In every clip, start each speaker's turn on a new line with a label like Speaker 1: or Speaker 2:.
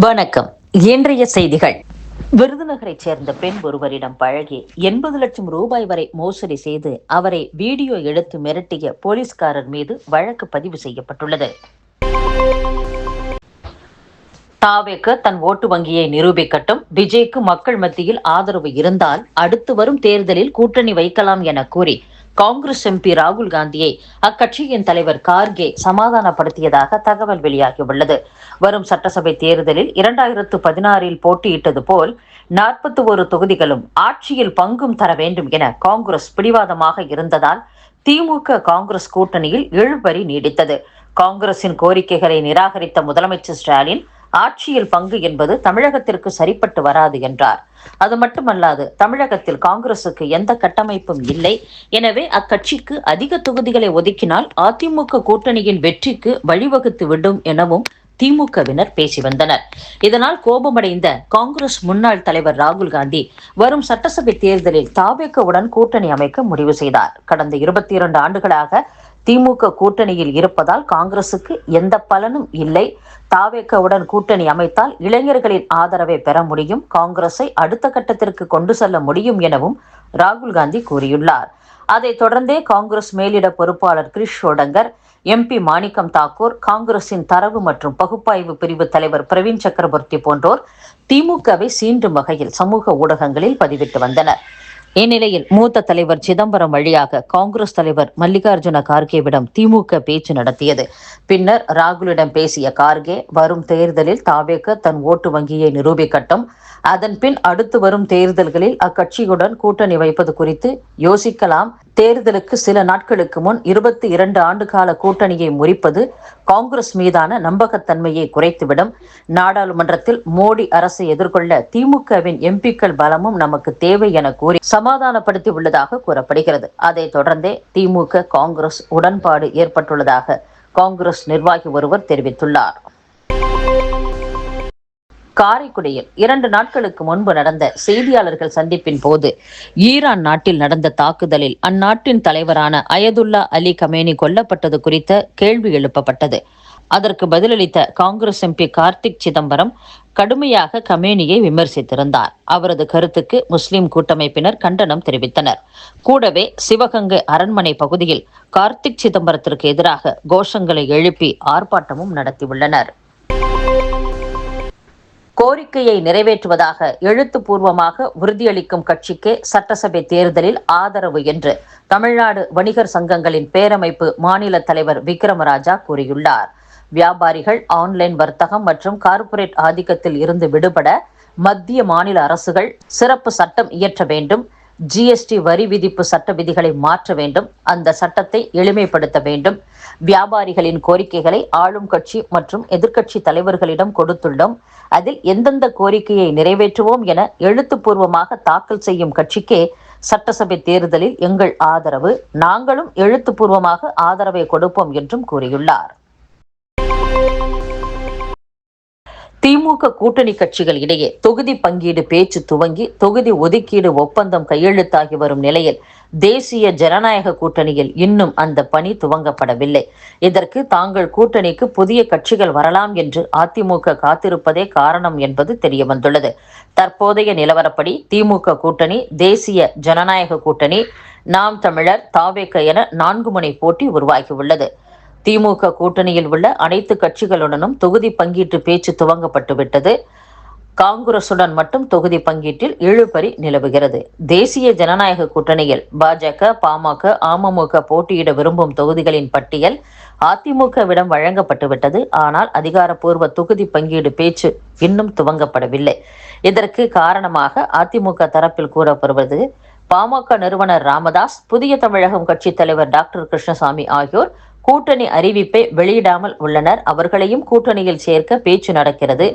Speaker 1: வணக்கம். இன்றைய செய்திகள். விருதுநகரைச் சேர்ந்த பெண் ஒருவரிடம் பழகி 80 லட்சம் ரூபாய் வரை மோசடி செய்து அவரை வீடியோ எடுத்து மிரட்டிய போலீஸ்காரர் மீது வழக்கு பதிவு செய்யப்பட்டுள்ளது. தாவேக்கு தன் ஓட்டு வங்கியை நிரூபிக்கட்டும், விஜய்க்கு மக்கள் மத்தியில் ஆதரவு இருந்தால் அடுத்து வரும் தேர்தலில் கூட்டணி வைக்கலாம் என கூறி காங்கிரஸ் எம்பி ராகுல் காந்தியை அக்கட்சியின் தலைவர் கார்கே சமாதானப்படுத்தியதாக தகவல் வெளியாகியுள்ளது. வரும் சட்டசபை தேர்தலில் 2016 போட்டியிட்டது போல் 41 தொகுதிகளும் ஆட்சியில் பங்கும் தர வேண்டும் என காங்கிரஸ் பிடிவாதமாக இருந்ததால் திமுக காங்கிரஸ் கூட்டணியில் இழுபறி நீடித்தது. காங்கிரசின் கோரிக்கைகளை நிராகரித்த முதலமைச்சர் ஸ்டாலின் ஆட்சியில் பங்கு என்பது தமிழகத்திற்கு சரிப்பட்டு வராது என்றார். அது மட்டுமல்லாது, தமிழகத்தில் காங்கிரசுக்கு எந்த கட்டமைப்பும் இல்லை, எனவே அக்கட்சிக்கு அதிக தொகுதிகளை ஒதுக்கினால் அதிமுக கூட்டணியின் வெற்றிக்கு வழிவகுத்து விடும் எனவும் திமுகவினர் பேசி வந்தனர். இதனால் கோபமடைந்த காங்கிரஸ் முன்னாள் தலைவர் ராகுல் காந்தி வரும் சட்டசபை தேர்தலில் தாவேகவுடன் கூட்டணி அமைக்க முடிவு செய்தார். கடந்த 22 ஆண்டுகளாக திமுக கூட்டணியில் இருப்பதால் காங்கிரசுக்கு எந்த பலனும் இல்லை. தாவேகவுடன் கூட்டணி அமைத்தால் இளைஞர்களின் ஆதரவை பெற முடியும், காங்கிரஸை அடுத்த கட்டத்திற்கு கொண்டு செல்ல முடியும் எனவும் ராகுல் காந்தி கூறியுள்ளார். அதைத் தொடர்ந்தே காங்கிரஸ் மேலிட பொறுப்பாளர் கிரிஷ் ஷோடங்கர், எம்பி மாணிக்கம் தாக்கூர், காங்கிரசின் தரவு மற்றும் பகுப்பாய்வு பிரிவு தலைவர் பிரவீன் சக்கரவர்த்தி போன்றோர் திமுகவை சீண்டும் வகையில் சமூக ஊடகங்களில் பதிவிட்டு வந்தனர். இந்நிலையில் மூத்த தலைவர் சிதம்பரம் வழியாக காங்கிரஸ் தலைவர் மல்லிகார்ஜுன கார்கேவிடம் திமுக பேச்சு நடத்தியது. பின்னர் ராகுலிடம் பேசிய கார்கே, வரும் தேர்தலில் தாவேக தன் ஓட்டு வங்கியை நிரூபிக்கட்டும், அதன் பின் அடுத்து வரும் தேர்தல்களில் அக்கட்சியுடன் கூட்டணி வைப்பது குறித்து யோசிக்கலாம். தேர்தலுக்கு சில நாட்களுக்கு முன் 22 ஆண்டு கால கூட்டணியை முறிப்பது காங்கிரஸ் மீதான நம்பகத்தன்மையை குறைத்துவிடும். நாடாளுமன்றத்தில் மோடி அரசை எதிர்கொள்ள திமுகவின் எம்பிக்கள் பலமும் நமக்கு தேவை என கூறி சமாதானப்படுத்தி உள்ளதாக கூறப்படுகிறது. அதைத் தொடர்ந்தே திமுக காங்கிரஸ் உடன்பாடு ஏற்பட்டுள்ளதாக காங்கிரஸ் நிர்வாகி ஒருவர் தெரிவித்துள்ளார். காரைக்குடியில் 2 நாட்களுக்கு முன்பு நடந்த செய்தியாளர்கள் சந்திப்பின் போது ஈரான் நாட்டில் நடந்த தாக்குதலில் அந்நாட்டின் தலைவரான அயதுல்லா அலி கமேனி கொல்லப்பட்டது குறித்த கேள்வி எழுப்பப்பட்டது. அதற்கு பதிலளித்த காங்கிரஸ் எம்பி கார்த்திக் சிதம்பரம் கடுமையாக கமேனியை விமர்சித்திருந்தார். அவரது கருத்துக்கு முஸ்லிம் கூட்டமைப்பினர் கண்டனம் தெரிவித்தனர். கூடவே சிவகங்கை அரண்மனை பகுதியில் கார்த்திக் சிதம்பரத்திற்கு எதிராக கோஷங்களை எழுப்பி ஆர்ப்பாட்டமும் நடத்தியுள்ளனர். கோரிக்கையை நிறைவேற்றுவதாக எழுத்துப்பூர்வமாக உறுதியளிக்கும் கட்சிக்கே சட்டசபை தேர்தலில் ஆதரவு என்று தமிழ்நாடு வணிகர் சங்கங்களின் பேரமைப்பு மாநில தலைவர் விக்ரமராஜா கூறியுள்ளார். வியாபாரிகள் ஆன்லைன் வர்த்தகம் மற்றும் கார்ப்பரேட் ஆதிக்கத்தில் இருந்து விடுபட மத்திய மாநில அரசுகள் சிறப்பு சட்டம் இயற்ற வேண்டும். ஜிஎஸ்டி வரி விதிப்பு சட்ட விதிகளை மாற்ற வேண்டும். அந்த சட்டத்தை எளிமைப்படுத்த வேண்டும். வியாபாரிகளின் கோரிக்கைகளை ஆளும் கட்சி மற்றும் எதிர்க்கட்சி தலைவர்களிடம் கொடுத்துள்ளோம். அதில் எந்தெந்த கோரிக்கையை நிறைவேற்றுவோம் என எழுத்துப்பூர்வமாக தாக்கல் செய்யும் கட்சிக்கே சட்டசபை தேர்தலில் எங்கள் ஆதரவு, நாங்களும் எழுத்துப்பூர்வமாக ஆதரவை கொடுப்போம் என்றும் கூறியுள்ளார். திமுக கூட்டணி கட்சிகள் இடையே தொகுதி பங்கீடு பேச்சு துவங்கி தொகுதி ஒதுக்கீடு ஒப்பந்தம் கையெழுத்தாகி வரும் நிலையில் தேசிய ஜனநாயக கூட்டணியில் இன்னும் அந்த பணி துவங்கப்படவில்லை. இதற்கு தாங்கள் கூட்டணிக்கு புதிய கட்சிகள் வரலாம் என்று அதிமுக காத்திருப்பதே காரணம் என்பது தெரியவந்துள்ளது. தற்போதைய நிலவரப்படி திமுக கூட்டணி, தேசிய ஜனநாயக கூட்டணி, நாம் தமிழர், தாவேக என 4 முனை போட்டி உருவாகியுள்ளது. திமுக கூட்டணியில் உள்ள அனைத்து கட்சிகளுடனும் தொகுதி பங்கீட்டு பேச்சு துவங்கப்பட்டுவிட்டது. காங்கிரசுடன் மட்டும் தொகுதி பங்கீட்டில் இழுபறி நிலவுகிறது. தேசிய ஜனநாயக கூட்டணியில் பாஜக, பாமக, அமமுக போட்டியிட விரும்பும் தொகுதிகளின் பட்டியல் அதிமுகவிடம் வழங்கப்பட்டுவிட்டது. ஆனால் அதிகாரப்பூர்வ தொகுதி பங்கீடு பேச்சு இன்னும் துவங்கப்படவில்லை. இதற்கு காரணமாக அதிமுக தரப்பில் கூறப்படுவது, பாமக நிறுவனர் ராமதாஸ், புதிய தமிழகம் கட்சி தலைவர் டாக்டர் கிருஷ்ணசாமி ஆகியோர் கூட்டணி அறிவிப்பை வெளியிடாமல் உள்ளனர். அவர்களையும் கூட்டணியில் சேர்க்க பேச்சு நடக்கிறது.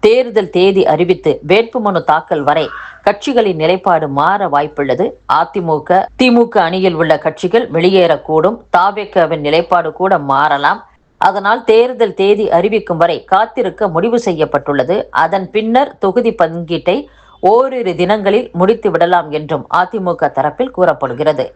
Speaker 1: தேர்தல் தேதி அறிவித்து வேட்புமனு தாக்கல் வரை கட்சிகளின் நிலைப்பாடு மாற வாய்ப்புள்ளது. அதிமுக, திமுக அணியில் உள்ள கட்சிகள் வெளியேறக்கூடும். தாவேகவின் நிலைப்பாடு கூட மாறலாம். அதனால் தேர்தல் தேதி அறிவிக்கும் வரை காத்திருக்க முடிவு செய்யப்பட்டுள்ளது. அதன் பின்னர் தொகுதி பங்கீட்டை ஓரிரு தினங்களில் முடித்து விடலாம் என்றும் அதிமுக தரப்பில் கூறப்படுகிறது.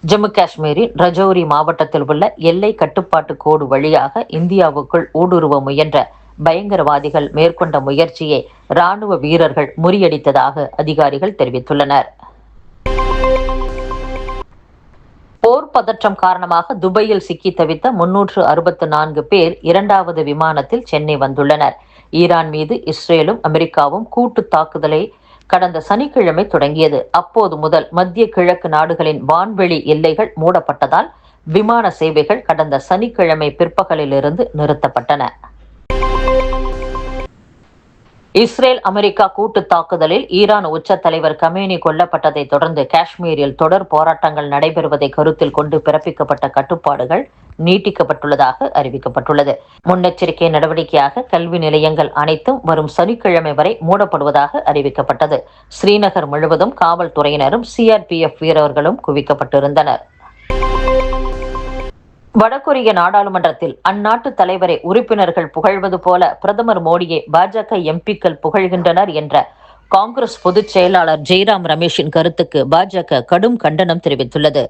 Speaker 1: ஜம்மு காஷ்மீரின் ரஜௌரி மாவட்டத்தில் உள்ள எல்லை கட்டுப்பாட்டு கோடு வழியாக இந்தியாவுக்குள் ஊடுருவ முயன்ற பயங்கரவாதிகள் மேற்கொண்ட முயற்சியை ராணுவ வீரர்கள் முறியடித்ததாக அதிகாரிகள் தெரிவித்துள்ளனர். போர் பதற்றம் காரணமாக துபாயில் சிக்கி தவித்த 364 பேர் இரண்டாவது விமானத்தில் சென்னை வந்துள்ளனர். ஈரான் மீது இஸ்ரேலும் அமெரிக்காவும் கூட்டு தாக்குதலை கடந்த சனிக்கிழமை தொடங்கியது. அப்போது முதல் மத்திய கிழக்கு நாடுகளின் வான்வெளி எல்லைகள் மூடப்பட்டதால் விமான சேவைகள் கடந்த சனிக்கிழமை பிற்பகலிலிருந்து நிறுத்தப்பட்டன. இஸ்ரேல் அமெரிக்கா கூட்டு தாக்குதலில் ஈரான் உச்ச தலைவர் கமேனி கொல்லப்பட்டதை தொடர்ந்து காஷ்மீரில் தொடர் போராட்டங்கள் நடைபெறுவதை கருத்தில் கொண்டு பிறப்பிக்கப்பட்ட கட்டுப்பாடுகள் நீட்டிக்கப்பட்டுள்ளதாக அறிவிக்கப்பட்டுள்ளது. முன்னெச்சரிக்கை நடவடிக்கையாக கல்வி நிலையங்கள் அனைத்தும் வரும் சனிக்கிழமை வரை மூடப்படுவதாக அறிவிக்கப்பட்டது. ஸ்ரீநகர் முழுவதும் காவல்துறையினரும் சிஆர்பிஎஃப் வீரர்களும் குவிக்கப்பட்டிருந்தனர். வடகொரிய நாடாளுமன்றத்தில் அந்நாட்டு தலைவரை உறுப்பினர்கள் புகழ்வது போல பிரதமர் மோடியை பாஜக எம்பிக்கள் புகழ்கின்றனர் என்ற காங்கிரஸ் பொதுச் செயலாளர் ஜெய்ராம் ரமேஷின் கருத்துக்கு பாஜக கடும் கண்டனம் தெரிவித்துள்ளது.